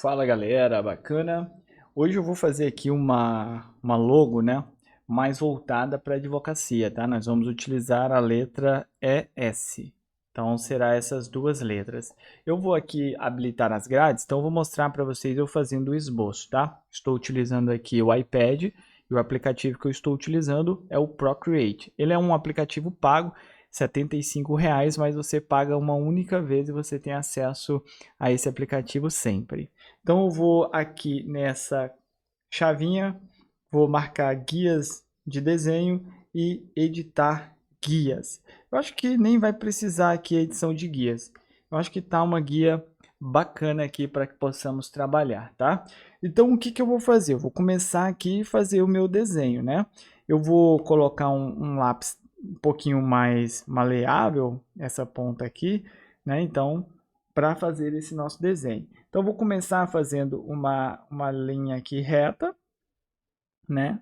Fala galera, bacana? Hoje eu vou fazer aqui uma logo, né? Mais voltada para advocacia, tá? Nós vamos utilizar a letra ES. Então será essas duas letras. Eu vou aqui habilitar as grades, então eu vou mostrar para vocês eu fazendo o esboço, tá? Estou utilizando aqui o iPad e o aplicativo que eu estou utilizando é o Procreate. Ele é um aplicativo pago, R$ 75, mas você paga uma única vez e você tem acesso a esse aplicativo sempre. Então eu vou aqui nessa chavinha, vou marcar guias de desenho e editar guias. Eu acho que nem vai precisar aqui edição de guias. Eu acho que tá uma guia bacana aqui para que possamos trabalhar, tá? Então o que que eu vou fazer? Eu vou começar aqui e fazer o meu desenho, né? Eu vou colocar um lápis um pouquinho mais maleável, essa ponta aqui, né? Então, para fazer esse nosso desenho. Então, eu vou começar fazendo uma linha aqui reta, né?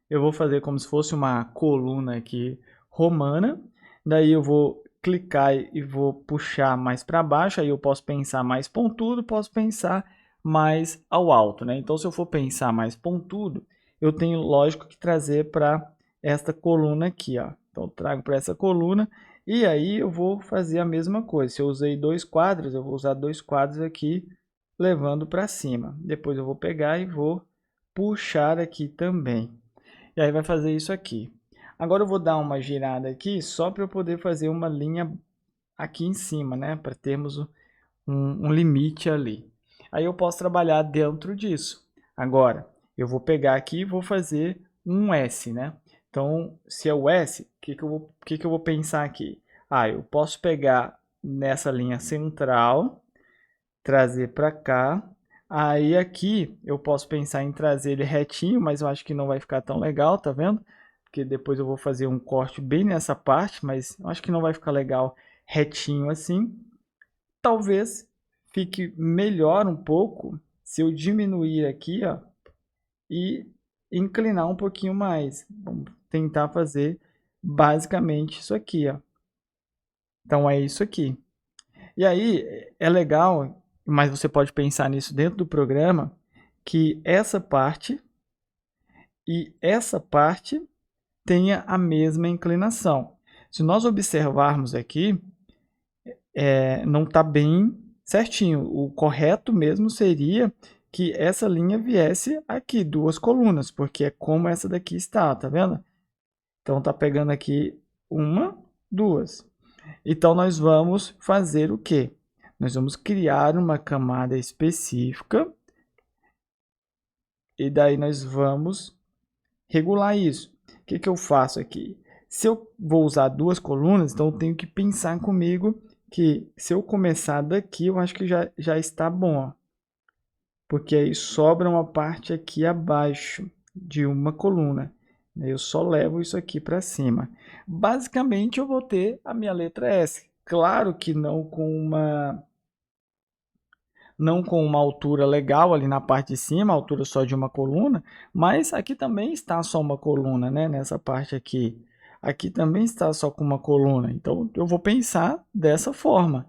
Eu vou fazer como se fosse uma coluna aqui romana. Daí eu vou clicar e vou puxar mais para baixo. Aí eu posso pensar mais pontudo, posso pensar mais ao alto, né? Então, se eu for pensar mais pontudo, eu tenho, lógico, que trazer para esta coluna aqui, ó. Então, eu trago para essa coluna e aí eu vou fazer a mesma coisa. Se eu usei dois quadros, eu vou usar dois quadros aqui, levando para cima. Depois eu vou pegar e vou puxar aqui também. E aí vai fazer isso aqui. Agora eu vou dar uma girada aqui só para eu poder fazer uma linha aqui em cima, né? Para termos um limite ali. Aí eu posso trabalhar dentro disso. Agora, eu vou pegar aqui e vou fazer um S, né? Então, se é o S, que eu vou pensar aqui? Ah, eu posso pegar nessa linha central, trazer para cá. Aí aqui eu posso pensar em trazer ele retinho, mas eu acho que não vai ficar tão legal, tá vendo? Porque depois eu vou fazer um corte bem nessa parte, mas eu acho que não vai ficar legal retinho assim. Talvez fique melhor um pouco se eu diminuir aqui, ó, e inclinar um pouquinho mais. Vamos tentar fazer basicamente isso aqui, ó. Então é isso aqui. E aí é legal, mas você pode pensar nisso dentro do programa, que essa parte e essa parte tenha a mesma inclinação. Se nós observarmos aqui, não está bem certinho. O correto mesmo seria que essa linha viesse aqui, duas colunas, porque é como essa daqui está, tá vendo? Então tá pegando aqui uma, duas. Então nós vamos fazer o quê? Nós vamos criar uma camada específica e daí nós vamos regular isso. O que que eu faço aqui? Se eu vou usar duas colunas, então eu tenho que pensar comigo que se eu começar daqui, eu acho que já está bom, ó. Porque aí sobra uma parte aqui abaixo de uma coluna. Eu só levo isso aqui para cima. Basicamente, eu vou ter a minha letra S. Claro que não com uma altura legal ali na parte de cima, altura só de uma coluna, mas aqui também está só uma coluna, né? Nessa parte aqui. Aqui também está só com uma coluna. Então, eu vou pensar dessa forma.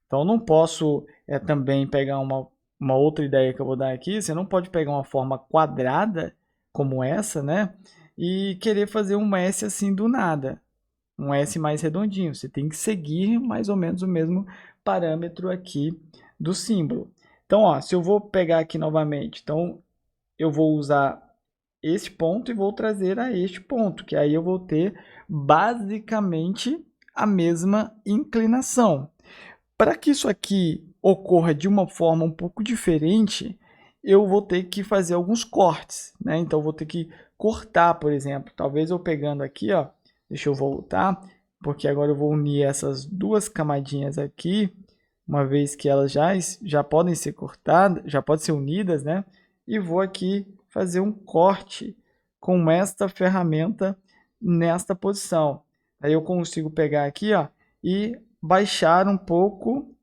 Então, não posso também pegar uma outra ideia que eu vou dar aqui. Você não pode pegar uma forma quadrada como essa, né? E querer fazer um S assim do nada. Um S mais redondinho. Você tem que seguir mais ou menos o mesmo parâmetro aqui do símbolo. Então, ó, se eu vou pegar aqui novamente, então eu vou usar este ponto e vou trazer a este ponto, que aí eu vou ter basicamente a mesma inclinação. Para que isso aqui ocorra de uma forma um pouco diferente, eu vou ter que fazer alguns cortes, né? Então, eu vou ter que cortar, por exemplo. Talvez eu pegando aqui, ó, deixa eu voltar, porque agora eu vou unir essas duas camadinhas aqui, uma vez que elas já podem ser cortadas, já podem ser unidas, né? E vou aqui fazer um corte com esta ferramenta nesta posição. Aí eu consigo pegar aqui, ó, e baixar um pouco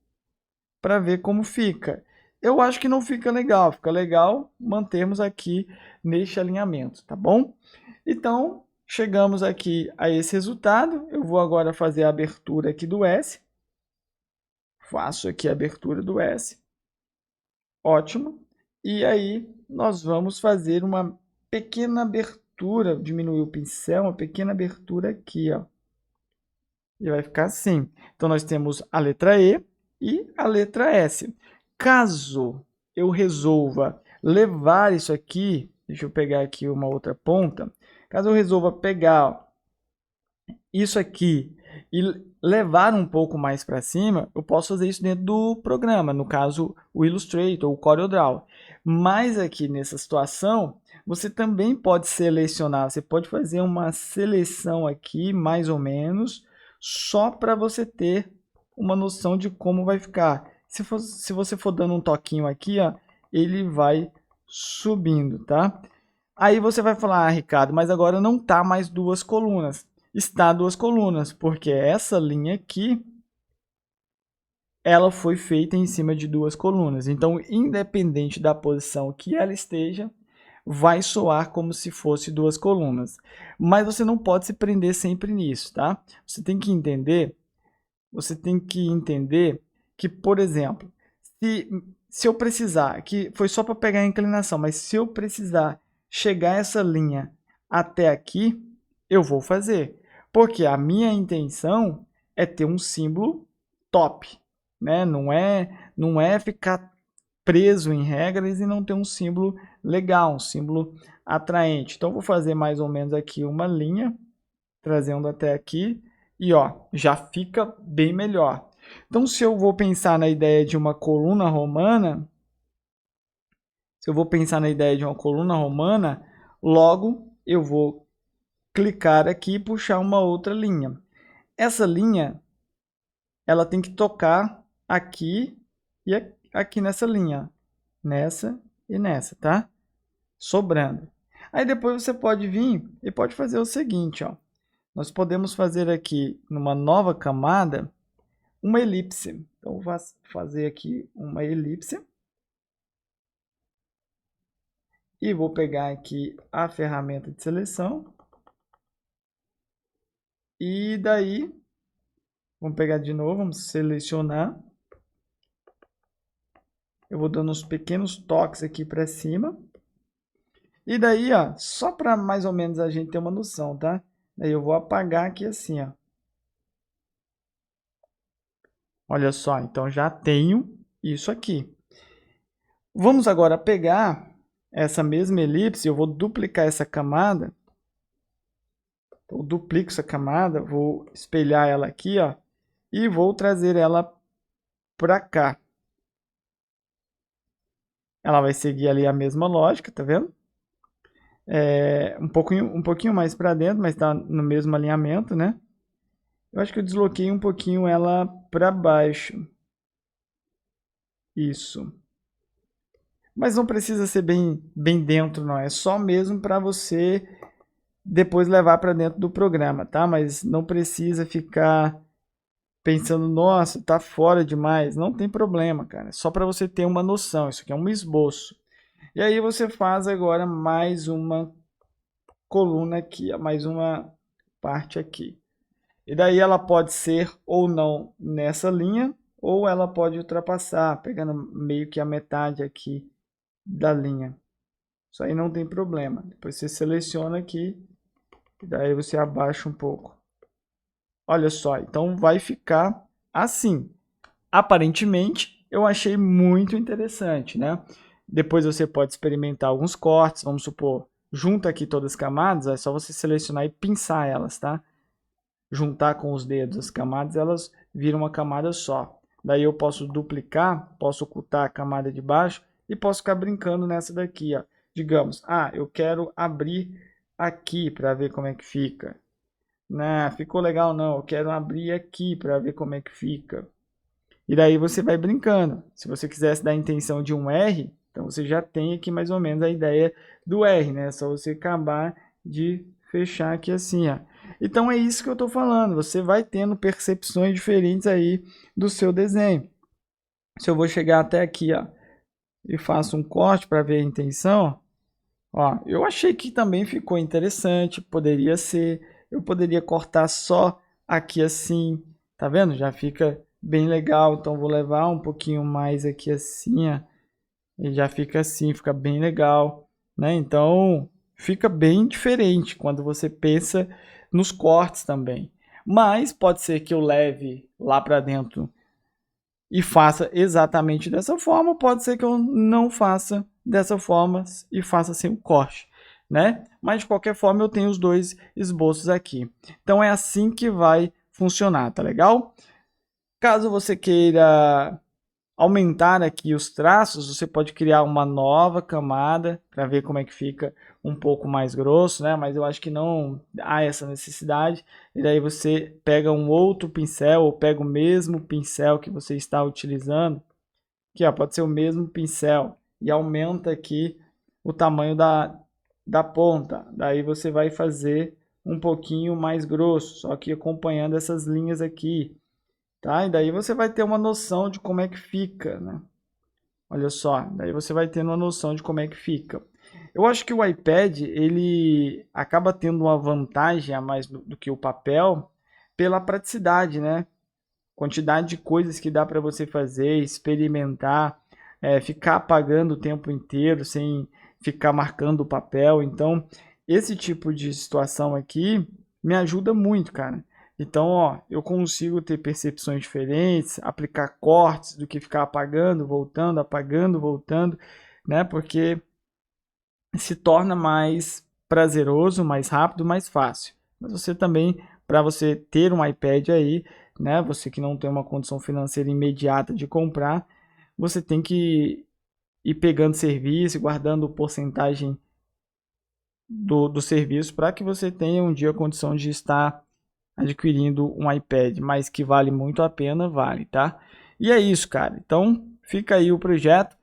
para ver como fica. Eu acho que não fica legal, fica legal mantermos aqui neste alinhamento, tá bom? Então, chegamos aqui a esse resultado. Eu vou agora fazer a abertura aqui do S. Faço aqui a abertura do S. Ótimo. E aí nós vamos fazer uma pequena abertura, diminuir o pincel, uma pequena abertura aqui, ó. E vai ficar assim. Então nós temos a letra E e a letra S. Caso eu resolva levar isso aqui, deixa eu pegar aqui uma outra ponta. Caso eu resolva pegar, ó, isso aqui e levar um pouco mais para cima, eu posso fazer isso dentro do programa, no caso o Illustrator ou o CorelDRAW. Mas aqui nessa situação, você também pode selecionar, você pode fazer uma seleção aqui, mais ou menos, só para você ter uma noção de como vai ficar. Se você for dando um toquinho aqui, ó, ele vai subindo, tá? Aí você vai falar, ah, Ricardo, mas agora não tá mais duas colunas. Está duas colunas, porque essa linha aqui, ela foi feita em cima de duas colunas. Então, independente da posição que ela esteja, vai soar como se fosse duas colunas. Mas você não pode se prender sempre nisso, tá? Você tem que entender que, por exemplo, se eu precisar, que foi só para pegar a inclinação, mas se eu precisar chegar essa linha até aqui, eu vou fazer. Porque a minha intenção é ter um símbolo top, né? Não é ficar preso em regras e não ter um símbolo legal, um símbolo atraente. Então, vou fazer mais ou menos aqui uma linha, trazendo até aqui, e ó, já fica bem melhor. Então, se eu vou pensar na ideia de uma coluna romana, logo eu vou clicar aqui e puxar uma outra linha. Essa linha, ela tem que tocar aqui e aqui nessa linha, nessa e nessa, tá? Sobrando. Aí depois você pode vir e pode fazer o seguinte, ó. Nós podemos fazer aqui, numa nova camada, uma elipse. Então, vou fazer aqui uma elipse. E vou pegar aqui a ferramenta de seleção. E daí, vamos pegar de novo, vamos selecionar. Eu vou dando uns pequenos toques aqui para cima. E daí, ó, só para mais ou menos a gente ter uma noção, tá? Daí eu vou apagar aqui assim, ó. Olha só, então já tenho isso aqui. Vamos agora pegar essa mesma elipse, eu vou duplicar essa camada. Eu duplico essa camada, vou espelhar ela aqui, ó, e vou trazer ela para cá. Ela vai seguir ali a mesma lógica, tá vendo? Um pouquinho mais para dentro, mas está no mesmo alinhamento, né? Eu acho que eu desloquei um pouquinho ela para baixo. Isso. Mas não precisa ser bem dentro, não. É só mesmo para você depois levar para dentro do programa, tá? Mas não precisa ficar pensando, nossa, tá fora demais. Não tem problema, cara. É só para você ter uma noção. Isso aqui é um esboço. E aí você faz agora mais uma coluna aqui, mais uma parte aqui. E daí ela pode ser ou não nessa linha, ou ela pode ultrapassar, pegando meio que a metade aqui da linha. Isso aí não tem problema. Depois você seleciona aqui, e daí você abaixa um pouco. Olha só, então vai ficar assim. Aparentemente, eu achei muito interessante, né? Depois você pode experimentar alguns cortes, vamos supor, junta aqui todas as camadas, é só você selecionar e pinçar elas, tá? Juntar com os dedos as camadas, elas viram uma camada só. Daí eu posso duplicar, posso ocultar a camada de baixo e posso ficar brincando nessa daqui, ó. Digamos, eu quero abrir aqui para ver como é que fica. Não, ficou legal não, eu quero abrir aqui para ver como é que fica. E daí você vai brincando. Se você quisesse dar a intenção de um R, então você já tem aqui mais ou menos a ideia do R, né? É só você acabar de fechar aqui assim, ó. Então é isso que eu estou falando. Você vai tendo percepções diferentes aí do seu desenho. Se eu vou chegar até aqui, ó, e faço um corte para ver a intenção, ó, eu achei que também ficou interessante. Poderia ser. Eu poderia cortar só aqui assim, tá vendo? Já fica bem legal. Então vou levar um pouquinho mais aqui assim, ó, ele já fica assim, fica bem legal, né? Então, fica bem diferente quando você pensa nos cortes também. Mas pode ser que eu leve lá para dentro e faça exatamente dessa forma, pode ser que eu não faça dessa forma e faça sem o corte, né? Mas de qualquer forma eu tenho os dois esboços aqui. Então é assim que vai funcionar, tá legal? Caso você queira aumentar aqui os traços, você pode criar uma nova camada para ver como é que fica um pouco mais grosso, né? Mas eu acho que não há essa necessidade. E daí você pega um outro pincel ou pega o mesmo pincel que você está utilizando, que ó, pode ser o mesmo pincel, e aumenta aqui o tamanho da ponta. Daí você vai fazer um pouquinho mais grosso, só que acompanhando essas linhas aqui. Tá? E daí você vai ter uma noção de como é que fica, né? Olha só, daí você vai tendo uma noção de como é que fica. Eu acho que o iPad, ele acaba tendo uma vantagem a mais do que o papel pela praticidade, né? Quantidade de coisas que dá para você fazer, experimentar, ficar apagando o tempo inteiro sem ficar marcando o papel. Então, esse tipo de situação aqui me ajuda muito, cara. Então, ó, eu consigo ter percepções diferentes, aplicar cortes do que ficar apagando, voltando, né? Porque se torna mais prazeroso, mais rápido, mais fácil. Mas você também, para você ter um iPad aí, né? Você que não tem uma condição financeira imediata de comprar, você tem que ir pegando serviço, guardando porcentagem do serviço para que você tenha um dia a condição de estar adquirindo um iPad, mas que vale muito a pena, vale, tá? E é isso, cara. Então, fica aí o projeto.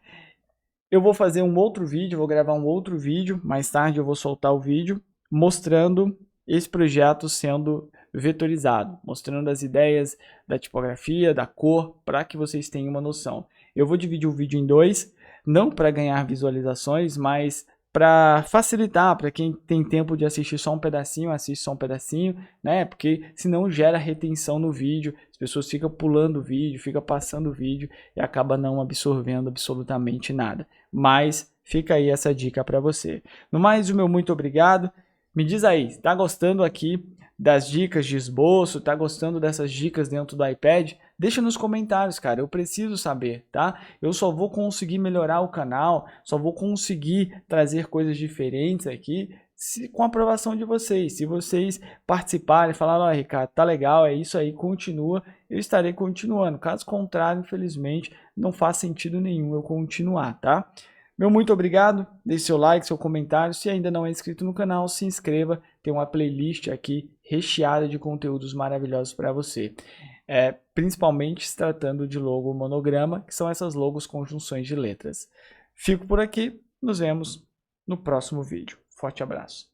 Eu vou fazer um outro vídeo, vou gravar um outro vídeo, mais tarde eu vou soltar o vídeo mostrando esse projeto sendo vetorizado, mostrando as ideias da tipografia, da cor, para que vocês tenham uma noção. Eu vou dividir o vídeo em dois, não para ganhar visualizações, mas para facilitar, para quem tem tempo de assistir só um pedacinho, assiste só um pedacinho, né? Porque senão gera retenção no vídeo, as pessoas ficam pulando o vídeo, ficam passando o vídeo e acaba não absorvendo absolutamente nada. Mas fica aí essa dica para você. No mais, o meu muito obrigado. Me diz aí, está gostando aqui das dicas de esboço? Está gostando dessas dicas dentro do iPad? Deixa nos comentários, cara. Eu preciso saber, tá? Eu só vou conseguir melhorar o canal, só vou conseguir trazer coisas diferentes aqui com a aprovação de vocês. Se vocês participarem e falarem, ó, Ricardo, tá legal, é isso aí, continua, eu estarei continuando. Caso contrário, infelizmente, não faz sentido nenhum eu continuar, tá? Meu muito obrigado, deixe seu like, seu comentário. Se ainda não é inscrito no canal, se inscreva. Tem uma playlist aqui recheada de conteúdos maravilhosos para você. Principalmente se tratando de logo monograma, que são essas logos conjunções de letras. Fico por aqui, nos vemos no próximo vídeo. Forte abraço.